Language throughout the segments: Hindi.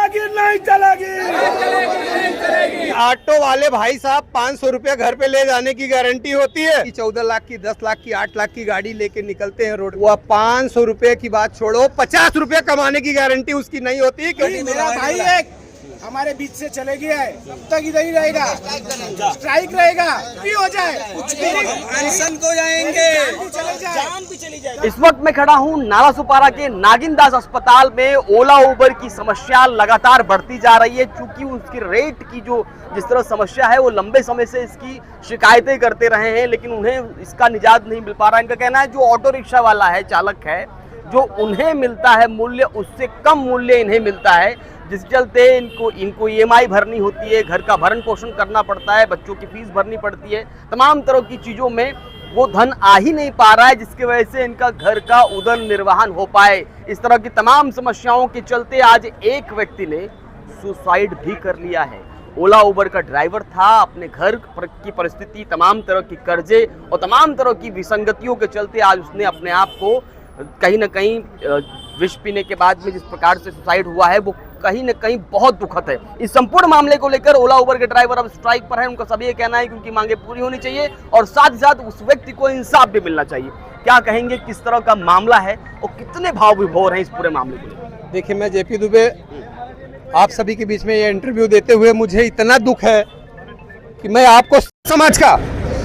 चलेगी नहीं चलेगी। ऑटो वाले भाई साहब 500 रुपया घर पे ले जाने की गारंटी होती है। 14 लाख की, 10 लाख की, 8 लाख की गाड़ी लेके निकलते हैं रोड। वो 500 रुपए की बात छोड़ो, 50 रुपया कमाने की गारंटी उसकी नहीं होती। क्योंकि मेरा भाई एक हमारे बीच से चले गया है, तब तक इधर ही रहेगा, स्ट्राइक रहेगा, भी हो जाए कुछ भी अनशन को जाएंगे, चले जाए, जान भी चली जाए। इस वक्त मैं खड़ा हूं नालासोपारा के नागिनदास अस्पताल में। ओला उबर की समस्या लगातार बढ़ती जा रही है, क्योंकि उसकी रेट की जो जिस तरह समस्या है वो लंबे समय से इसकी शिकायतें करते रहे हैं, लेकिन उन्हें इसका निजात नहीं मिल पा रहा है। इनका कहना है जो ऑटो रिक्शा वाला है, चालक है, जो उन्हें मिलता है मूल्य उससे कम मूल्य इन्हें मिलता है, जिस चलते इनको EMI भरनी होती है, घर का भरण पोषण करना पड़ता है, बच्चों की फीस भरनी पड़ती है, तमाम तरह की चीज़ों में वो धन आ ही नहीं पा रहा है, जिसकी वजह से इनका घर का उदर निर्वहन हो पाए। इस तरह की तमाम समस्याओं के चलते आज एक व्यक्ति ने सुसाइड भी कर लिया है। ओला उबर का ड्राइवर था, अपने घर की परिस्थिति, तमाम तरह की कर्जे और तमाम तरह की विसंगतियों के चलते आज उसने अपने आप को कहीं ना कहीं विष पीने के बाद में जिस प्रकार से सुसाइड हुआ है वो कहीं ना कहीं बहुत दुखद है। इस संपूर्ण मामले को लेकर ओला उबर के ड्राइवर अब स्ट्राइक पर है। उनका सभी ये कहना है कि उनकी मांगे पूरी होनी चाहिए और साथ ही साथ उस व्यक्ति को इंसाफ भी मिलना चाहिए। क्या कहेंगे, किस तरह का मामला है और कितने भाव विभोर हैं इस पूरे मामले को लेकर? देखिए, मैं JP दुबे आप सभी के बीच में ये इंटरव्यू देते हुए मुझे इतना दुख है कि मैं आपको समाज का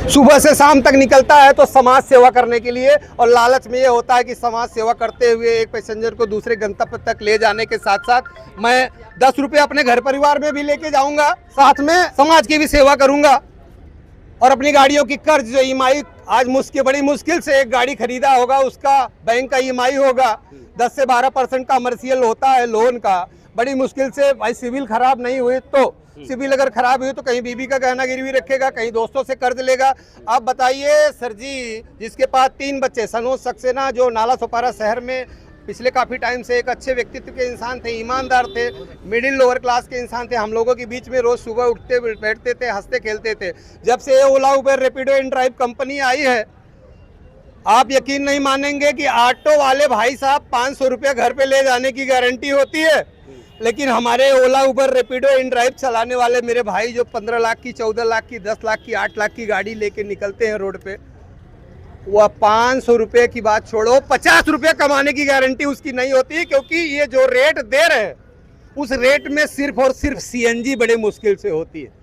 सुबह से शाम तक निकलता है तो समाज सेवा करने के लिए, और लालच में ये होता है कि समाज सेवा करते हुए एक पैसेंजर को दूसरे गंतव्य तक ले जाने के साथ साथ मैं 10 रुपये अपने घर परिवार में भी लेके जाऊंगा, साथ में समाज की भी सेवा करूंगा। और अपनी गाड़ियों की कर्ज जो EMI आज बड़ी मुश्किल से एक गाड़ी खरीदा होगा, उसका बैंक का EMI होगा 10 से 12% का कमर्शियल होता है लोन का, बड़ी मुश्किल से। भाई सिविल खराब नहीं हुई तो, सिविल अगर खराब हुई तो कहीं बीबी का गहना गिरवी रखेगा, कहीं दोस्तों से कर्ज लेगा। आप बताइए सर जी, जिसके पास 3 बच्चे, सनोज सक्सेना, जो नालासोपारा शहर में पिछले काफ़ी टाइम से एक अच्छे व्यक्तित्व के इंसान थे, ईमानदार थे, मिडिल लोअर क्लास के इंसान थे, हम लोगों के बीच में रोज़ सुबह उठते बैठते थे, हंसते खेलते थे। जब से ओला उबर रैपिडो इन ड्राइव कंपनी आई है, आप यकीन नहीं मानेंगे कि ऑटो वाले भाई साहब 500 रुपया घर पे ले जाने की गारंटी होती है, लेकिन हमारे ओला उबर रैपिडो इन ड्राइव चलाने वाले मेरे भाई जो 15 लाख की, 14 लाख की, 10 लाख की, 8 लाख की गाड़ी लेके निकलते हैं रोड पे, वह 500 रुपये की बात छोड़ो, 50 रुपये कमाने की गारंटी उसकी नहीं होती। क्योंकि ये जो रेट दे रहे हैं उस रेट में सिर्फ और सिर्फ CNG बड़े मुश्किल से होती है।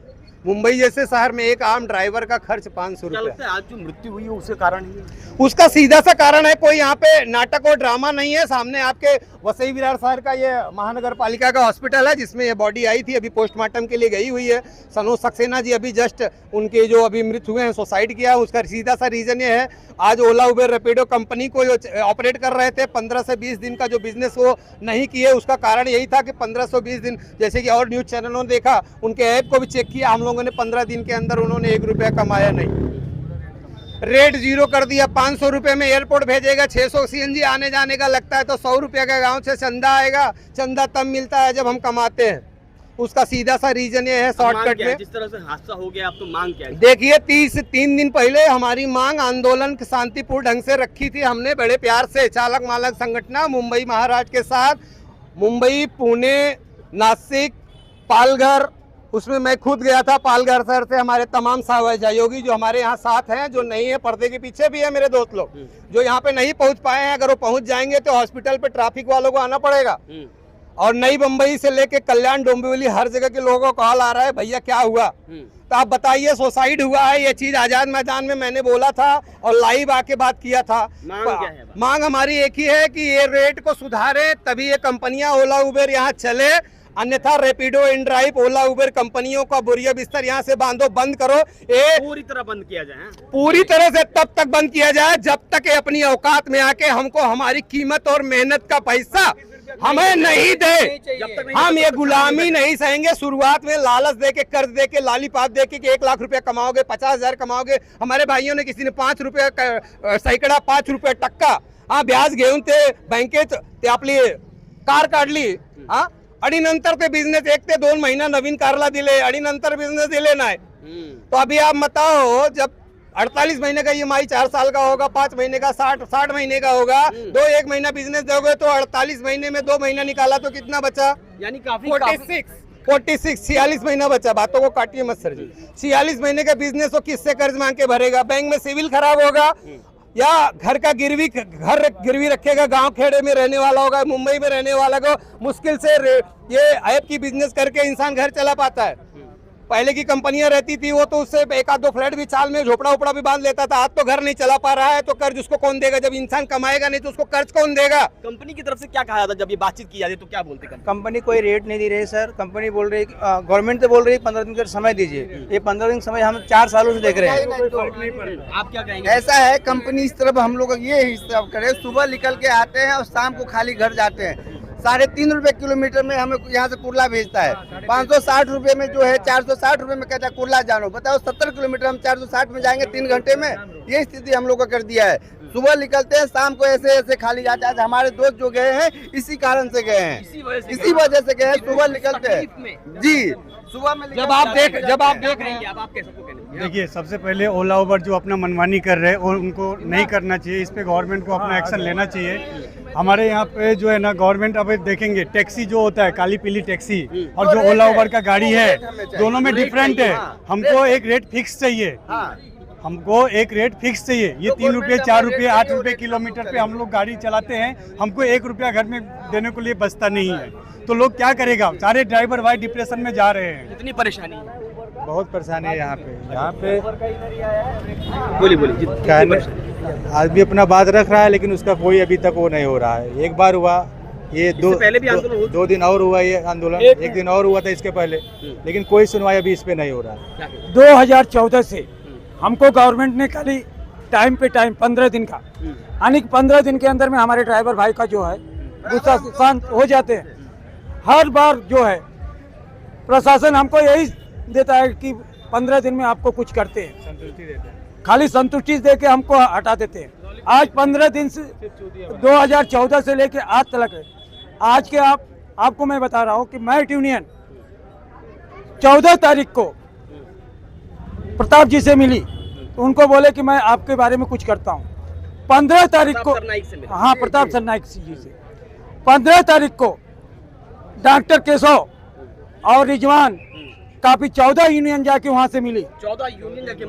मुंबई जैसे शहर में एक आम ड्राइवर का खर्च 500 रुपये। आज जो मृत्यु हुई है उसके कारण ही है? उसका सीधा सा कारण है, कोई यहाँ पे नाटक और ड्रामा नहीं है। सामने आपके वसई विरार शहर का ये महानगर पालिका का हॉस्पिटल है, जिसमें ये बॉडी आई थी, अभी पोस्टमार्टम के लिए गई हुई है। सनोज सक्सेना जी अभी जस्ट उनके जो अभी मृत हुए हैं सुसाइड किया, उसका सीधा सा रीजन ये है, आज ओला उबर रैपिडो कंपनी को जो ऑपरेट कर रहे थे 15 से 20 दिन का जो बिजनेस वो नहीं किए, उसका कारण यही था कि 15 से 20 दिन, जैसे कि और न्यूज चैनलों ने देखा, उनके ऐप को भी चेक किया, हम लोगों ने 15 दिन के अंदर उन्होंने 1 रुपया कमाया नहीं। रेट 0 कर दिया, 500 रुपये में एयरपोर्ट भेजेगा, 600 CNG आने जाने का लगता है, तो 100 रुपये का गांव से चंदा आएगा। चंदा तब मिलता है जब हम कमाते हैं। उसका सीधा सा रीजन ये है, शॉर्टकट में। जिस तरह से हादसा हो गया, आप तो मांग क्या है? देखिए, 3 दिन पहले हमारी मांग आंदोलन शांतिपूर्ण ढंग से रखी थी हमने, बड़े प्यार से चालक मालक संगठन मुंबई महाराष्ट्र के साथ, मुंबई, पुणे, नासिक, पालघर, उसमें मैं खुद गया था। पालघर शहर से हमारे तमाम सहयोगी जो हमारे यहाँ साथ हैं, जो नहीं है पर्दे के पीछे भी है मेरे दोस्त लोग, जो यहाँ पे नहीं पहुँच पाए हैं, अगर वो पहुँच जाएंगे तो हॉस्पिटल पे ट्रैफिक वालों को आना पड़ेगा। और नई बम्बई से लेके कल्याण, डोंबिवली, हर जगह के लोगों को कॉल आ रहा है, भैया क्या हुआ। तो आप बताइए, सुसाइड हुआ है, ये चीज आजाद मैदान में मैंने बोला था और लाइव आके बात किया था। मांग क्या है? मांग हमारी एक ही है कि ये रेट को सुधारे, तभी ये कंपनियां ओला उबर यहाँ चले, अन्यथा रैपिडो इन ड्राइव ओला उबर कंपनियों का बोरिया बिस्तर यहाँ से बांधो, बंद करो। पूरी तरह बंद किया जाए, पूरी तरह से तब तक बंद किया जाए जब तक ये अपनी औकात में आके हमको हमारी कीमत और मेहनत का पैसा हमें नहीं दे। हम ये गुलामी नहीं सहेंगे। शुरुआत में लालच दे के, कर्ज दे के, लालीपाप दे के 1 लाख रुपया कमाओगे, 50,000 कमाओगे। हमारे भाइयों ने किसी ने 5 रुपये सैकड़ा, 5 रुपये टक्का ब्याज घेऊन ते बँकेत ते आपली कार काढली। आणि नंतर ते बिझनेस 1 ते 2 महिना नवीन कारला दिले आणि नंतर बिझनेस दिले नाही। तो अभी आप बताओ, जब 48 महीने का EMI 4 साल का होगा, 5 महीने का 60 महीने का होगा। 1 महीना बिजनेस दोगे तो 48 महीने में 2 महीना निकाला तो कितना बचा? यानी काफी 46 महीना बचा। बातों को काटिए मत सर जी। 46 महीने का बिजनेस हो किससे कर्ज मांग के भरेगा? बैंक में सिविल खराब होगा या घर गिरवी रखेगा? गांव खेड़े में रहने वाला होगा, मुंबई में रहने वाला को मुश्किल से ये ऐप की बिजनेस करके इंसान घर चला पाता है। पहले की कंपनियां रहती थी, वो तो उससे 1-2 फ्लैट भी साल में झोपड़ा उपड़ा भी बांध लेता था। आज तो घर नहीं चला पा रहा है तो कर्ज उसको कौन देगा? जब इंसान कमाएगा नहीं तो उसको कर्ज कौन देगा? कंपनी की तरफ से क्या कहा जाता है जब ये बातचीत की जाती है तो क्या बोलते हैं? कंपनी कोई रेट नहीं दे रही है सर। कंपनी बोल रही है, गवर्नमेंट तो बोल रही है 15 दिन का समय दीजिए। ये 15 दिन समय हम 4 सालों से देख रहे हैं। आप क्या कहेंगे? ऐसा है, कंपनी इस तरफ हम लोग ये हिसाब करे, सुबह निकल के आते हैं और शाम को खाली घर जाते हैं। 3.5 रुपए किलोमीटर में हमें यहाँ से कुर्ला भेजता है। 560 रुपए में जो है 460 रुपए में कहता है कुर्ला जानो। बताओ 70 किलोमीटर हम 460 में जाएंगे 3 घंटे में? ये स्थिति हम लोग का कर दिया है। सुबह निकलते हैं, शाम को ऐसे खाली जाता है। हमारे दोस्त जो गए हैं इसी कारण से गए हैं, इसी वजह से गए हैं। सुबह निकलते हैं जी, सुबह में जब आप देख रहे हैं, अब आप कैसे कहेंगे? देखिए, सबसे पहले ओला उबर जो अपना मनमानी कर रहे हैं और उनको नहीं करना चाहिए। इस पे गवर्नमेंट को अपना एक्शन लेना चाहिए। हमारे यहाँ पे जो है ना, गवर्नमेंट अब देखेंगे टैक्सी जो होता है, काली पीली टैक्सी और जो ओला उबर का गाड़ी है, दोनों में डिफरेंट है। हमको एक रेट फिक्स चाहिए, हमको एक रेट फिक्स चाहिए। ये 3 रुपये 4 रुपये 8 रुपये किलोमीटर पे हम लोग गाड़ी चलाते हैं, हमको 1 रुपया घर में देने के लिए बचता नहीं है। तो लोग क्या करेगा? सारे ड्राइवर भाई डिप्रेशन में जा रहे हैं। कितनी परेशानी है? बहुत परेशानी है यहाँ पे बोलिए। आदमी अपना बात रख रहा है लेकिन उसका कोई अभी तक वो नहीं हो रहा है। एक बार हुआ, ये पहले भी आंदोलन 2 दिन और हुआ ये आंदोलन, एक दिन और हुआ था इसके पहले, लेकिन कोई सुनवाई अभी इस पे नहीं हो रहा है। 2014 से हमको गवर्नमेंट ने खाली टाइम पे टाइम 15 दिन का, यानी 15 दिन के अंदर में हमारे ड्राइवर भाई का जो है गुस्सा शांत हो जाते हैं। हर बार जो है प्रशासन हमको यही देता है कि 15 दिन में आपको कुछ करते हैं, संतुष्टि देते हैं, खाली संतुष्टि दे के हमको हटा देते हैं। आज 15 दिन से 2014 से लेके आज तक है। आज के आपको मैं बता रहा हूँ कि मैट यूनियन 14 तारीख को प्रताप जी से मिली तो उनको बोले कि मैं आपके बारे में कुछ करता हूँ। 15 तारीख को, हाँ, प्रताप सरनाइक जी से 15 तारीख को डॉक्टर केशव और रिजवान काफी 14 यूनियन जाके वहां से मिली, 14 यूनियन जाके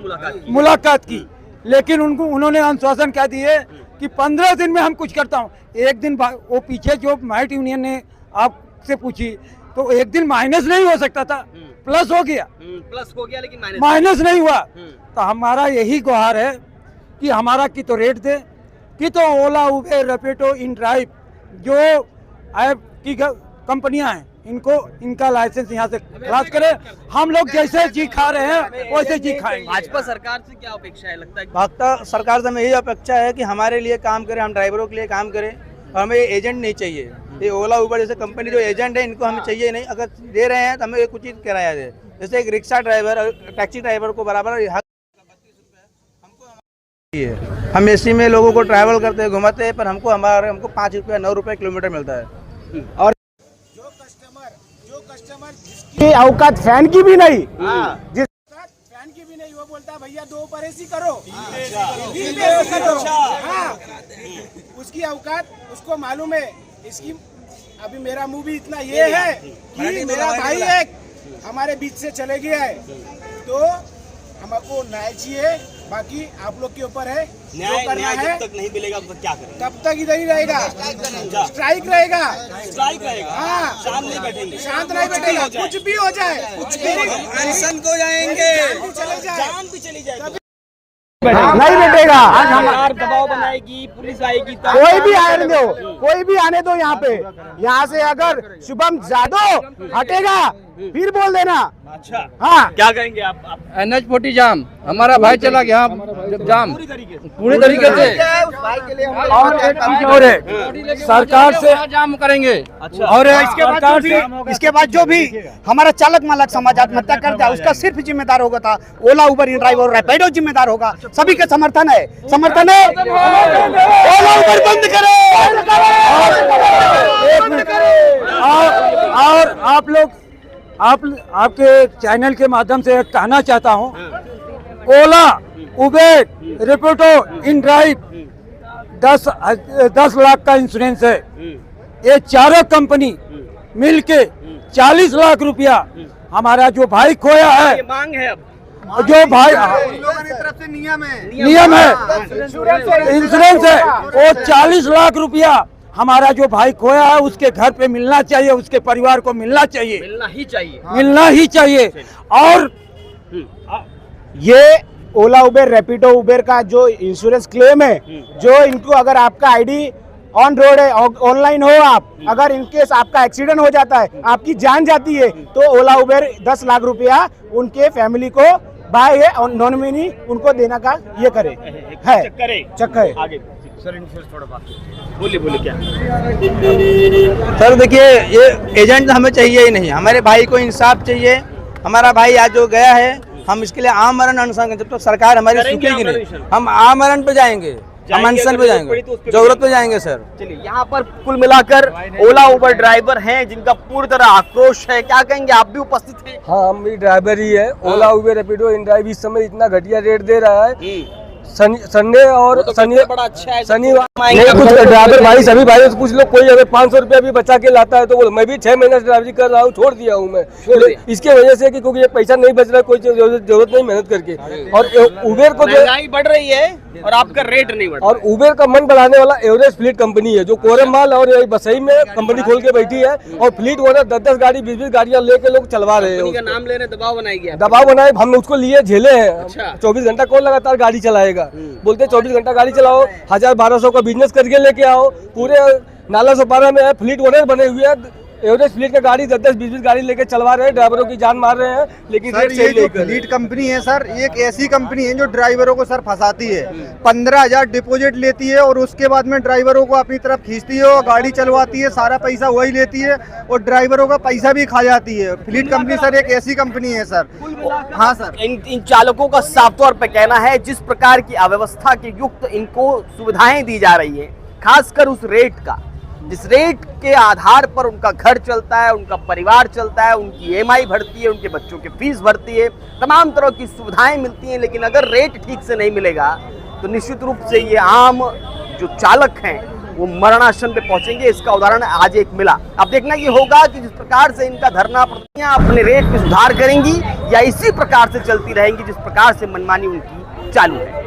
मुलाकात की। लेकिन उन्होंने आश्वासन क्या दिए कि 15 दिन में हम कुछ करता हूँ। एक दिन वो पीछे जो मैट यूनियन ने आपसे पूछी तो एक दिन माइनस नहीं हो सकता था, प्लस हो गया लेकिन माइनस नहीं हुआ। तो हमारा यही गुहार है कि हमारा की तो रेट दे, कि तो ओला उबेर रैपिडो इन ड्राइव जो ऐप की कंपनियां हैं इनका लाइसेंस यहाँ से खलास करे। हम लोग जैसे जी खा रहे हैं वैसे जी खाएंगे। भाजपा सरकार से क्या अपेक्षा है? लगता है भाजपा सरकार से हमें यही अपेक्षा है कि हमारे लिए काम करे, हम ड्राइवरों के लिए काम करें। और हमें एजेंट नहीं चाहिए। ये ओला उबर जैसे कंपनी जो एजेंट है इनको हमें चाहिए नहीं। अगर दे रहे हैं तो हमें कुछ किराया दे। जैसे एक रिक्शा ड्राइवर और टैक्सी ड्राइवर को बराबर हक है। हम एसी में लोगों को ट्रैवल करते हैं, घुमाते हैं, पर हमको 5 रुपया 9 रुपये किलोमीटर मिलता है। और जो कस्टमर जिसकी औकात फैन की भी नहीं, जिस फैन की भी नहीं, वो बोलता है भैया 2 ऊपर एसी करो, हाँ, उसकी औकात उसको मालूम है। इसकी अभी मेरा मुंह भी इतना ये है कि मेरा भाई एक हमारे बीच से चले गया है, तो हमको न्याय चाहिए। बाकी आप लोग के ऊपर है, न्याय जब तक नहीं मिलेगा तो क्या करें? तब तक इधर ही रहेगा, स्ट्राइक रहेगा, हाँ, शांत नहीं बैठेंगे, शांत नहीं बैठेगा। कुछ भी हो जाए, कुछ भी अनशन को जाएंगे, चले जाए, जान भी चली जाए, नहीं बैठेगा। सरकार दबाव बनाएगी, पुलिस आएगी, कोई भी आने दो, कोई भी आने दो यहाँ पे। यहाँ से अगर शुभम जादव हटेगा फिर बोल देना। अच्छा, हाँ, क्या कहेंगे आप? NH40 जाम, हमारा भाई चला गया जाम पूरी तरीके से। और सरकार से जाम करेंगे। और इसके बाद जो भी हमारा चालक मालक समाज आत्महत्या करता है उसका सिर्फ जिम्मेदार होगा था ओला उबर इन ड्राइव और रैपिडो जिम्मेदार होगा। सभी का समर्थन है, ओला उबर बंद करो। और आप लोग आपके चैनल के माध्यम से कहना चाहता हूँ, Ola Uber, Rapido, InDrive 10 lakh का इंश्योरेंस है। ये चारों कंपनी मिलके 40 लाख रुपया हमारा जो भाई खोया है, ये मांग है अब जो भाई तरफ से नियम है इंश्योरेंस है, वो 40 लाख रुपया हमारा जो भाई खोया है उसके घर पे मिलना चाहिए, उसके परिवार को मिलना चाहिए, मिलना ही चाहिए। और ये ओला उबेर, रैपिडो उबेर का जो इंश्योरेंस क्लेम है, जो इनको अगर आपका आईडी ऑन रोड है, ऑनलाइन हो, आप अगर इनकेस आपका एक्सीडेंट हो जाता है, आपकी जान जाती है, तो ओला उबेर 10 लाख रुपया उनके फैमिली को बाय है और नॉमिनी उनको देना का ये करे है चक्कर है। आगे सर थोड़ा बात बोलिए क्या। सर देखिए, ये एजेंट हमें चाहिए ही नहीं, हमारे भाई को इंसाफ चाहिए। हमारा भाई आज जो गया है, हम इसके लिए आमरण अनशन, जब तक सरकार हमारी सुखेगी नहीं, हम आमरण पे जाएंगे, हम अनशन पे जाएंगे, जरूरत पे जाएंगे सर। चलिए, यहाँ पर कुल मिलाकर ओला उबर ड्राइवर हैं जिनका पूरी तरह आक्रोश है, क्या कहेंगे? आप भी उपस्थित हैं। हाँ, हम भी ड्राइवर ही है। ओला उबेर रैपिडो इन ड्राइव इस समय इतना घटिया रेट दे रहा है। संडे और बड़ा अच्छा है, शनिवार कुछ ड्राइवर भाई, सभी भाई से पूछ लो, कोई अगर 500 रुपया भी बचा के लाता है तो वो, मैं भी 6 महीने से ड्राइवरी कर रहा हूँ, छोड़ दिया हूँ मैं इसके वजह से कि क्योंकि ये पैसा नहीं बच रहा, कोई जरूरत नहीं मेहनत करके। और उबेर को महंगाई बढ़ रही है और आपका रेट नहीं बढ़ रहा। और उबेर का मन बढ़ाने वाला एवरेज फ्लीट कंपनी है, जो कोरममाल और बसई में कंपनी खोल के बैठी है, और फ्लीट ओनर 10-10 गाड़ी 20-20 गाड़ियाँ लेके लोग चलवा रहे हैं। नाम लेने दबाव बनाएगी, दबाव बनाए, हम उसको लिए झेले हैं। 24 घंटा कौन लगातार गाड़ी चलाएगा? बोलते 24 घंटा गाड़ी चलाओ, 1000-1200 का बिजनेस करके लेके आओ। पूरे नाला सोपारा में फ्लीट ओनर बने हुए हैं, एवरेज फ्लीट का गाड़ी 10-20 गाड़ी लेके चलवा रहे हैं, ड्राइवरों की जान मार रहे हैं। लेकिन सर, ये जो फ्लीट कंपनी है सर, एक ऐसी कंपनी है जो ड्राइवरों को सर फंसाती है। 15,000 डिपॉजिट लेती है और उसके बाद में ड्राइवरों को अपनी तरफ खींचती है और गाड़ी चलवाती है, सारा पैसा वही लेती है और ड्राइवरों का पैसा भी खा जाती है। फ्लीट कंपनी सर एक ऐसी कंपनी है सर। हाँ सर, इन चालकों का साफ तौर पे कहना है, जिस प्रकार की अव्यवस्था के युक्त इनको सुविधाएं दी जा रही है, खासकर उस रेट का, जिस रेट के आधार पर उनका घर चलता है, उनका परिवार चलता है, उनकी EMI भरती है, उनके बच्चों की फीस भरती है, तमाम तरह की सुविधाएं मिलती हैं, लेकिन अगर रेट ठीक से नहीं मिलेगा तो निश्चित रूप से ये आम जो चालक हैं वो मरणासन पे पहुंचेंगे। इसका उदाहरण आज एक मिला। अब देखना ये होगा कि जिस प्रकार से इनका धरना प्रदर्शनियां अपने रेट में सुधार करेंगी या इसी प्रकार से चलती रहेंगी जिस प्रकार से मनमानी उनकी चालू है।